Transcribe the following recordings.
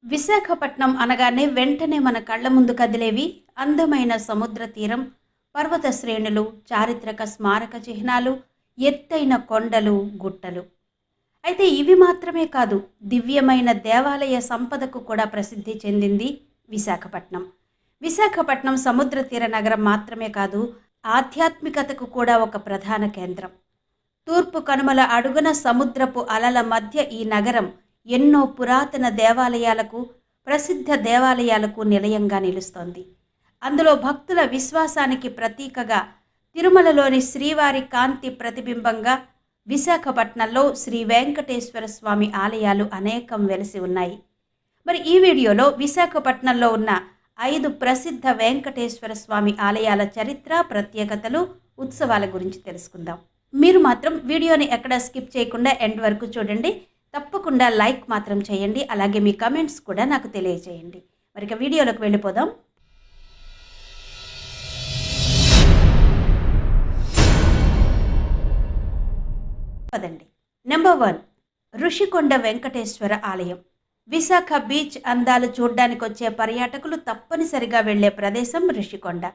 విశాఖపట్నం అనగానే వెంటనే మన కళ్ళ ముందు కదిలేవి అందమైన సముద్ర తీరం, పర్వత శ్రేణులు, చారిత్రక స్మారక చిహ్నాలు, ఎత్తైన కొండలు, గుట్టలు. అయితే ఇవి మాత్రమే కాదు, దివ్యమైన దేవాలయ సంపదకు కూడా ప్రసిద్ధి చెందింది విశాఖపట్నం. విశాఖపట్నం సముద్ర తీర నగరం మాత్రమే కాదు, ఆధ్యాత్మికతకు కూడా ఒక ప్రధాన కేంద్రం. తూర్పు కనుమల అడుగున సముద్రపు అలల మధ్య ఈ నగరం ఎన్నో పురాతన దేవాలయాలకు, ప్రసిద్ధ దేవాలయాలకు నిలయంగా నిలుస్తోంది. అందులో భక్తుల విశ్వాసానికి ప్రతీకగా తిరుమలలోని శ్రీవారి కాంతి ప్రతిబింబంగా విశాఖపట్నంలో శ్రీ వెంకటేశ్వర స్వామి ఆలయాలు అనేకం వెలిసి ఉన్నాయి. మరి ఈ వీడియోలో విశాఖపట్నంలో ఉన్న 5 ప్రసిద్ధ వెంకటేశ్వర స్వామి ఆలయాల చరిత్ర, ప్రత్యేకతలు, ఉత్సవాల గురించి తెలుసుకుందాం. మీరు మాత్రం వీడియోని ఎక్కడ స్కిప్ చేయకుండా ఎండ్ వరకు చూడండి. తప్పకుండా లైక్ మాత్రం చేయండి. అలాగే మీ కమెంట్స్ కూడా నాకు తెలియజేయండి. మరి ఇక వీడియోలోకి వెళ్ళిపోదాం. పదండి. నెంబర్ 1, ఋషికొండ వెంకటేశ్వర ఆలయం. విశాఖ బీచ్ అందాలు చూడ్డానికి వచ్చే పర్యాటకులు తప్పనిసరిగా వెళ్లే ప్రదేశం ఋషికొండ.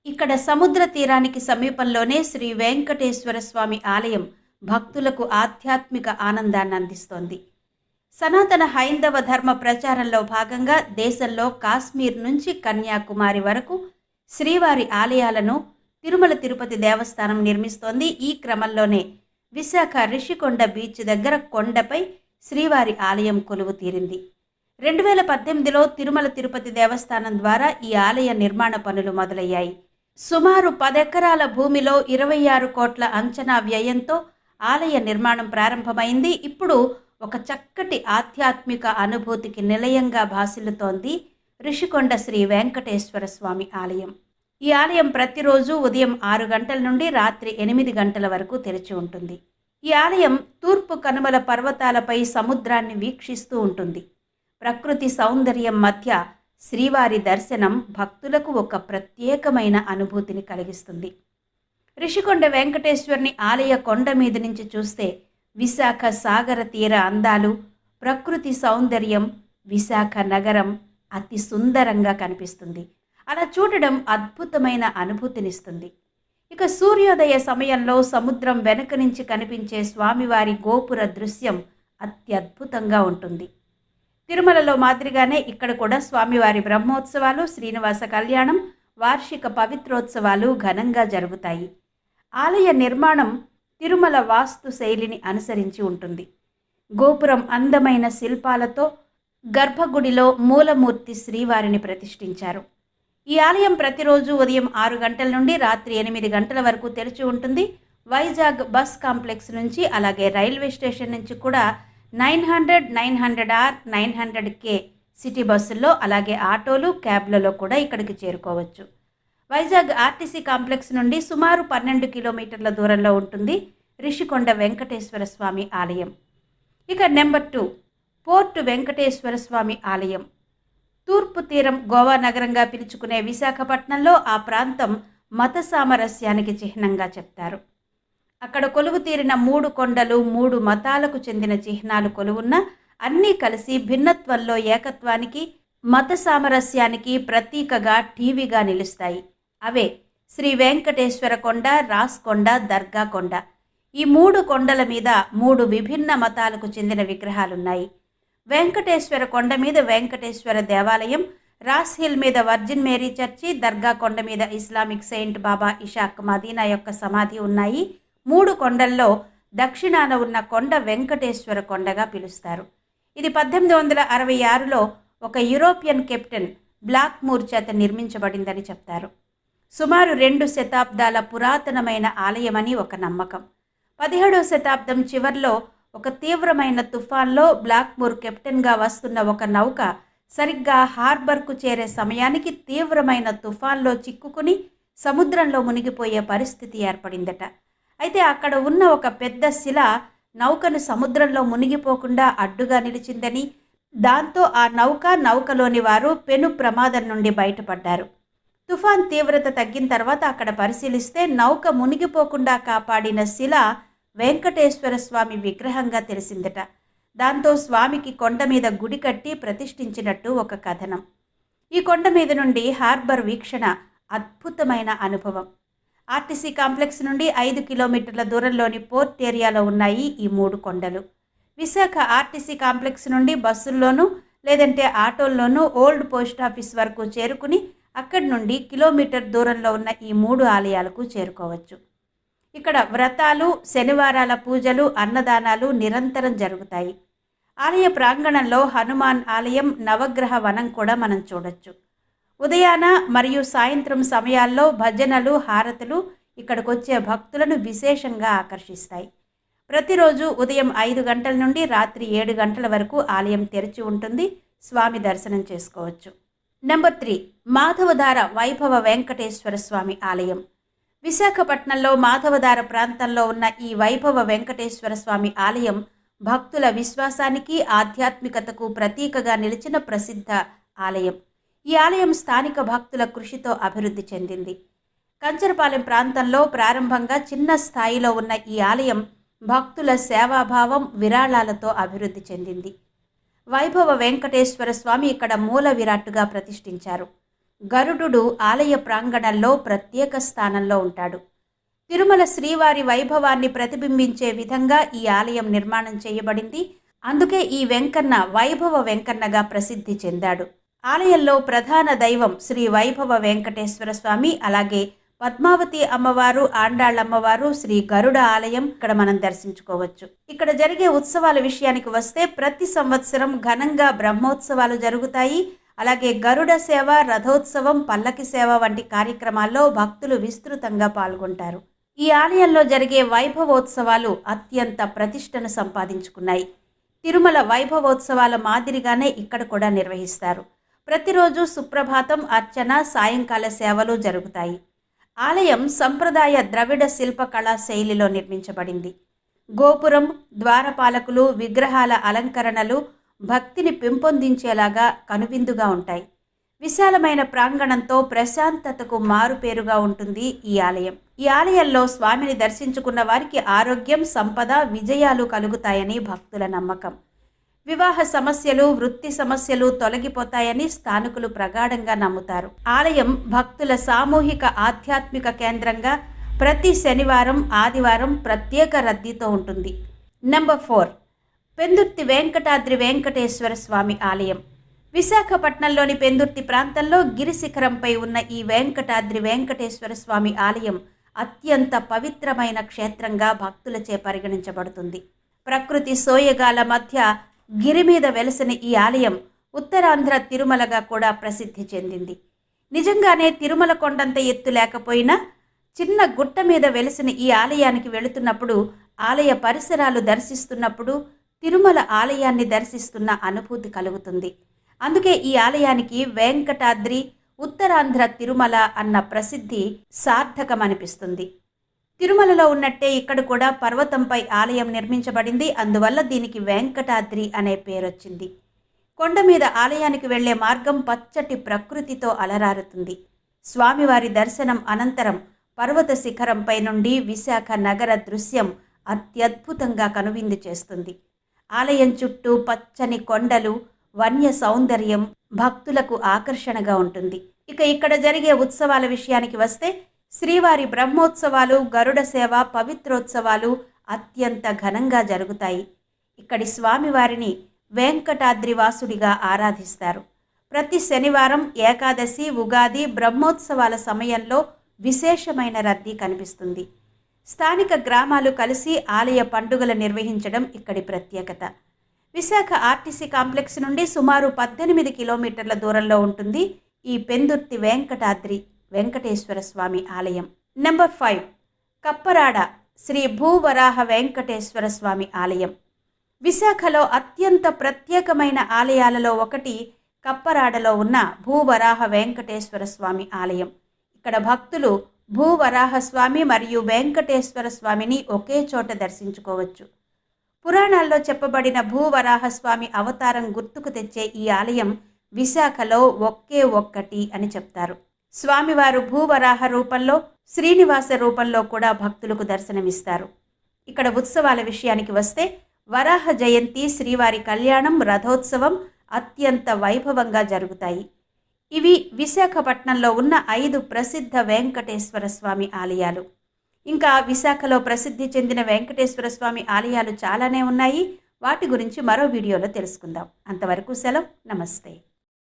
ఇక్కడ సముద్ర తీరానికి సమీపంలోనే శ్రీ వెంకటేశ్వర స్వామి ఆలయం భక్తులకు ఆధ్యాత్మిక ఆనందాన్ని అందిస్తోంది. సనాతన హైందవ ధర్మ ప్రచారంలో భాగంగా దేశంలో కాశ్మీర్ నుంచి కన్యాకుమారి వరకు శ్రీవారి ఆలయాలను తిరుమల తిరుపతి దేవస్థానం నిర్మిస్తోంది. ఈ క్రమంలోనే విశాఖ ఋషికొండ బీచ్ దగ్గర కొండపై శ్రీవారి ఆలయం కొలువు తీరింది. 2018లో తిరుమల తిరుపతి దేవస్థానం ద్వారా ఈ ఆలయ నిర్మాణ పనులు మొదలయ్యాయి. సుమారు 10 ఎకరాల భూమిలో 26 కోట్ల అంచనా వ్యయంతో ఆలయ నిర్మాణం ప్రారంభమైంది. ఇప్పుడు ఒక చక్కటి ఆధ్యాత్మిక అనుభూతికి నిలయంగా భాసిల్లుతోంది ఋషికొండ శ్రీ వెంకటేశ్వర స్వామి ఆలయం. ఈ ఆలయం ప్రతిరోజు ఉదయం 6 గంటల నుండి రాత్రి 8 గంటల వరకు తెరిచి ఉంటుంది. ఈ ఆలయం తూర్పు కనుమల పర్వతాలపై సముద్రాన్ని వీక్షిస్తూ ఉంటుంది. ప్రకృతి సౌందర్యం మధ్య శ్రీవారి దర్శనం భక్తులకు ఒక ప్రత్యేకమైన అనుభూతిని కలిగిస్తుంది. ఋషికొండ వెంకటేశ్వరుని ఆలయ కొండ మీద నుంచి చూస్తే విశాఖ సాగర తీర అందాలు, ప్రకృతి సౌందర్యం, విశాఖ నగరం అతి సుందరంగా కనిపిస్తుంది. అలా చూడడం అద్భుతమైన అనుభూతినిస్తుంది. ఇక సూర్యోదయ సమయంలో సముద్రం వెనుక నుంచి కనిపించే స్వామివారి గోపుర దృశ్యం అత్యద్భుతంగా ఉంటుంది. తిరుమలలో మాదిరిగానే ఇక్కడ కూడా స్వామివారి బ్రహ్మోత్సవాలు, శ్రీనివాస కళ్యాణం, వార్షిక పవిత్రోత్సవాలు ఘనంగా జరుగుతాయి. ఆలయ నిర్మాణం తిరుమల వాస్తు శైలిని అనుసరించి ఉంటుంది. గోపురం అందమైన శిల్పాలతో, గర్భగుడిలో మూలమూర్తి శ్రీవారిని ప్రతిష్ఠించారు. ఈ ఆలయం ప్రతిరోజు ఉదయం 6 గంటల నుండి రాత్రి 8 గంటల వరకు తెరిచి ఉంటుంది. వైజాగ్ బస్ కాంప్లెక్స్ నుంచి, అలాగే రైల్వే స్టేషన్ నుంచి కూడా 900, 900R, 900K సిటీ బస్సుల్లో, అలాగే ఆటోలు, క్యాబ్లలో కూడా ఇక్కడికి చేరుకోవచ్చు. వైజాగ్ ఆర్టీసీ కాంప్లెక్స్ నుండి సుమారు 12 కిలోమీటర్ల దూరంలో ఉంటుంది ఋషికొండ వెంకటేశ్వర స్వామి ఆలయం. ఇక నెంబర్ 2, పోర్టు వెంకటేశ్వర స్వామి ఆలయం. తూర్పు తీరం గోవా నగరంగా పిలుచుకునే విశాఖపట్నంలో ఆ ప్రాంతం మత సామరస్యానికి చిహ్నంగా చెప్తారు. అక్కడ కొలువు తీరిన 3 కొండలు 3 మతాలకు చెందిన చిహ్నాలు కొలువున్న అన్నీ కలిసి భిన్నత్వంలో ఏకత్వానికి, మత సామరస్యానికి ప్రతీకగా టీవీగా నిలుస్తాయి. అవే శ్రీ వెంకటేశ్వర కొండ, రాస్ కొండ, దర్గా కొండ. ఈ 3 కొండల మీద 3 విభిన్న మతాలకు చెందిన విగ్రహాలున్నాయి. వెంకటేశ్వర కొండ మీద వెంకటేశ్వర దేవాలయం, రాస్ హిల్ మీద వర్జిన్ మేరీ చర్చి, దర్గా కొండ మీద ఇస్లామిక్ సెయింట్ బాబా ఇషాక్ మదీనా యొక్క సమాధి ఉన్నాయి. 3 కొండల్లో దక్షిణాన ఉన్న కొండ వెంకటేశ్వర కొండగా పిలుస్తారు. ఇది 1866లో ఒక యూరోపియన్ కెప్టెన్ బ్లాక్మూర్ చేత నిర్మించబడిందని చెప్తారు. సుమారు 2 శతాబ్దాల పురాతనమైన ఆలయమని ఒక నమ్మకం. 17వ శతాబ్దం చివర్లో ఒక తీవ్రమైన తుఫాన్లో బ్లాక్మూర్ కెప్టెన్గా వస్తున్న ఒక నౌక సరిగ్గా హార్బర్కు చేరే సమయానికి తీవ్రమైన తుఫాన్లో చిక్కుకుని సముద్రంలో మునిగిపోయే పరిస్థితి ఏర్పడిందట. అయితే అక్కడ ఉన్న ఒక పెద్ద శిల నౌకను సముద్రంలో మునిగిపోకుండా అడ్డుగా నిలిచిందని, దాంతో ఆ నౌకలోని వారు పెను ప్రమాదం నుండి బయటపడ్డారు. తుఫాన్ తీవ్రత తగ్గిన తర్వాత అక్కడ పరిశీలిస్తే నౌక మునిగిపోకుండా కాపాడిన శిల వెంకటేశ్వర స్వామి విగ్రహంగా తెలిసిందట. దాంతో స్వామికి కొండ మీద గుడి కట్టి ప్రతిష్ఠించినట్టు ఒక కథనం. ఈ కొండ మీద నుండి హార్బర్ వీక్షణ అద్భుతమైన అనుభవం. ఆర్టీసీ కాంప్లెక్స్ నుండి 5 కిలోమీటర్ల దూరంలోని పోర్ట్ ఏరియాలో ఉన్నాయి ఈ 3 కొండలు. విశాఖ ఆర్టీసీ కాంప్లెక్స్ నుండి బస్సుల్లోనూ లేదంటే ఆటోల్లోనూ ఓల్డ్ పోస్ట్ ఆఫీస్ వరకు చేరుకుని అక్కడి నుండి కిలోమీటర్ దూరంలో ఉన్న ఈ 3 ఆలయాలకు చేరుకోవచ్చు. ఇక్కడ వ్రతాలు, శనివారాల పూజలు, అన్నదానాలు నిరంతరం జరుగుతాయి. ఆలయ ప్రాంగణంలో హనుమాన్ ఆలయం, నవగ్రహ వనం కూడా మనం చూడొచ్చు. ఉదయాన మరియు సాయంత్రం సమయాల్లో భజనలు, హారతులు ఇక్కడికి వచ్చే భక్తులను విశేషంగా ఆకర్షిస్తాయి. ప్రతిరోజు ఉదయం 5 గంటల నుండి రాత్రి 7 గంటల వరకు ఆలయం తెరిచి ఉంటుంది. స్వామి దర్శనం చేసుకోవచ్చు. నెంబర్ 3, మాధవధార వైభవ వెంకటేశ్వర స్వామి ఆలయం. విశాఖపట్నంలో మాధవధార ప్రాంతంలో ఉన్న ఈ వైభవ వెంకటేశ్వర స్వామి ఆలయం భక్తుల విశ్వాసానికి, ఆధ్యాత్మికతకు ప్రతీకగా నిలిచిన ప్రసిద్ధ ఆలయం. ఈ ఆలయం స్థానిక భక్తుల కృషితో అభివృద్ధి చెందింది. కంచరపాలెం ప్రాంతంలో ప్రారంభంగా చిన్న స్థాయిలో ఉన్న ఈ ఆలయం భక్తుల సేవాభావం, విరాళాలతో అభివృద్ధి చెందింది. వైభవ వెంకటేశ్వర స్వామి ఇక్కడ మూల విరాట్టుగా ప్రతిష్ఠించారు. గరుడు ఆలయ ప్రాంగణంలో ప్రత్యేక స్థానంలో ఉంటాడు. తిరుమల శ్రీవారి వైభవాన్ని ప్రతిబింబించే విధంగా ఈ ఆలయం నిర్మాణం చేయబడింది. అందుకే ఈ వెంకన్న వైభవ వెంకన్నగా ప్రసిద్ధి చెందాడు. ఆలయంలో ప్రధాన దైవం శ్రీ వైభవ వెంకటేశ్వర స్వామి, అలాగే పద్మావతి అమ్మవారు, ఆండాళ్ళమ్మవారు, శ్రీ గరుడ ఆలయం ఇక్కడ మనం దర్శించుకోవచ్చు. ఇక్కడ జరిగే ఉత్సవాల విషయానికి వస్తే ప్రతి సంవత్సరం ఘనంగా బ్రహ్మోత్సవాలు జరుగుతాయి. అలాగే గరుడ సేవ, రథోత్సవం, పల్లకి సేవ వంటి కార్యక్రమాల్లో భక్తులు విస్తృతంగా పాల్గొంటారు. ఈ ఆలయంలో జరిగే వైభవోత్సవాలు అత్యంత ప్రతిష్టను సంపాదించుకున్నాయి. తిరుమల వైభవోత్సవాల మాదిరిగానే ఇక్కడ కూడా నిర్వహిస్తారు. ప్రతిరోజు సుప్రభాతం, అర్చన, సాయంకాల సేవలు జరుగుతాయి. ఆలయం సంప్రదాయ ద్రవిడ శిల్పకళా శైలిలో నిర్మించబడింది. గోపురం, ద్వారపాలకులు, విగ్రహాల అలంకరణలు భక్తిని పెంపొందించేలాగా కనువిందుగా ఉంటాయి. విశాలమైన ప్రాంగణంతో ప్రశాంతతకు మారుపేరుగా ఉంటుంది ఈ ఆలయం. ఈ ఆలయంలో స్వామిని దర్శించుకున్న వారికి ఆరోగ్యం, సంపద, విజయాలు కలుగుతాయని భక్తుల నమ్మకం. వివాహ సమస్యలు, వృత్తి సమస్యలు తొలగిపోతాయని స్థానికులు ప్రగాఢంగా నమ్ముతారు. ఆలయం భక్తుల సామూహిక ఆధ్యాత్మిక కేంద్రంగా ప్రతి శనివారం, ఆదివారం ప్రత్యేక రద్దీతో ఉంటుంది. నెంబర్ 4, పెందుర్తి వెంకటాద్రి వెంకటేశ్వర స్వామి ఆలయం. విశాఖపట్నంలోని పెందుర్తి ప్రాంతంలో గిరిశిఖరంపై ఉన్న ఈ వెంకటాద్రి వెంకటేశ్వర స్వామి ఆలయం అత్యంత పవిత్రమైన క్షేత్రంగా భక్తులచే పరిగణించబడుతుంది. ప్రకృతి సోయగాల మధ్య గిరి మీద వెలసిన ఈ ఆలయం ఉత్తరాంధ్ర తిరుమలగా కూడా ప్రసిద్ధి చెందింది. నిజంగానే తిరుమల కొండంత ఎత్తు లేకపోయినా చిన్న గుట్ట మీద వెలసిన ఈ ఆలయానికి వెళుతున్నప్పుడు, ఆలయ పరిసరాలు దర్శిస్తున్నప్పుడు తిరుమల ఆలయాన్ని దర్శిస్తున్న అనుభూతి కలుగుతుంది. అందుకే ఈ ఆలయానికి వెంకటాద్రి, ఉత్తరాంధ్ర తిరుమల అన్న ప్రసిద్ధి సార్థకమనిపిస్తుంది. తిరుమలలో ఉన్నట్టే ఇక్కడ కూడా పర్వతంపై ఆలయం నిర్మించబడింది. అందువల్ల దీనికి వెంకటాద్రి అనే పేరొచ్చింది. కొండ మీద ఆలయానికి వెళ్లే మార్గం పచ్చటి ప్రకృతితో అలరారుతుంది. స్వామివారి దర్శనం అనంతరం పర్వత శిఖరంపై నుండి విశాఖ నగర దృశ్యం అత్యద్భుతంగా కనువిందు చేస్తుంది. ఆలయం చుట్టూ పచ్చని కొండలు, వన్య సౌందర్యం భక్తులకు ఆకర్షణగా ఉంటుంది. ఇక ఇక్కడ జరిగే ఉత్సవాల విషయానికి వస్తే శ్రీవారి బ్రహ్మోత్సవాలు, గరుడ సేవ, పవిత్రోత్సవాలు అత్యంత ఘనంగా జరుగుతాయి. ఇక్కడి స్వామివారిని వెంకటాద్రివాసుడిగా ఆరాధిస్తారు. ప్రతి శనివారం, ఏకాదశి, ఉగాది, బ్రహ్మోత్సవాల సమయంలో విశేషమైన రద్దీ కనిపిస్తుంది. స్థానిక గ్రామాలు కలిసి ఆలయ పండుగలు నిర్వహించడం ఇక్కడి ప్రత్యేకత. విశాఖ ఆర్టీసీ కాంప్లెక్స్ నుండి సుమారు 18 కిలోమీటర్ల దూరంలో ఉంటుంది ఈ పెందుర్తి వెంకటాద్రి వెంకటేశ్వర స్వామి ఆలయం. నెంబర్ 5, కప్పరాడ శ్రీ భూవరాహ వెంకటేశ్వర స్వామి ఆలయం. విశాఖలో అత్యంత ప్రత్యేకమైన ఆలయాలలో ఒకటి కప్పరాడలో ఉన్న భూవరాహ వెంకటేశ్వర స్వామి ఆలయం. ఇక్కడ భక్తులు భూవరాహ స్వామి మరియు వెంకటేశ్వర స్వామిని ఒకే చోట దర్శించుకోవచ్చు. పురాణాల్లో చెప్పబడిన భూవరాహ స్వామి అవతారం గుర్తుకు తెచ్చే ఈ ఆలయం విశాఖలో ఒకే ఒక్కటి అని చెప్తారు. స్వామివారు భూవరాహ రూపంలో, శ్రీనివాస రూపంలో కూడా భక్తులకు దర్శనమిస్తారు. ఇక్కడ ఉత్సవాల విషయానికి వస్తే వరాహ జయంతి, శ్రీవారి కళ్యాణం, రథోత్సవం అత్యంత వైభవంగా జరుగుతాయి. ఇవి విశాఖపట్నంలో ఉన్న 5 ప్రసిద్ధ వెంకటేశ్వర స్వామి ఆలయాలు. ఇంకా విశాఖలో ప్రసిద్ధి చెందిన వెంకటేశ్వర స్వామి ఆలయాలు చాలానే ఉన్నాయి. వాటి గురించి మరో వీడియోలో తెలుసుకుందాం. అంతవరకు సెలవు. నమస్తే.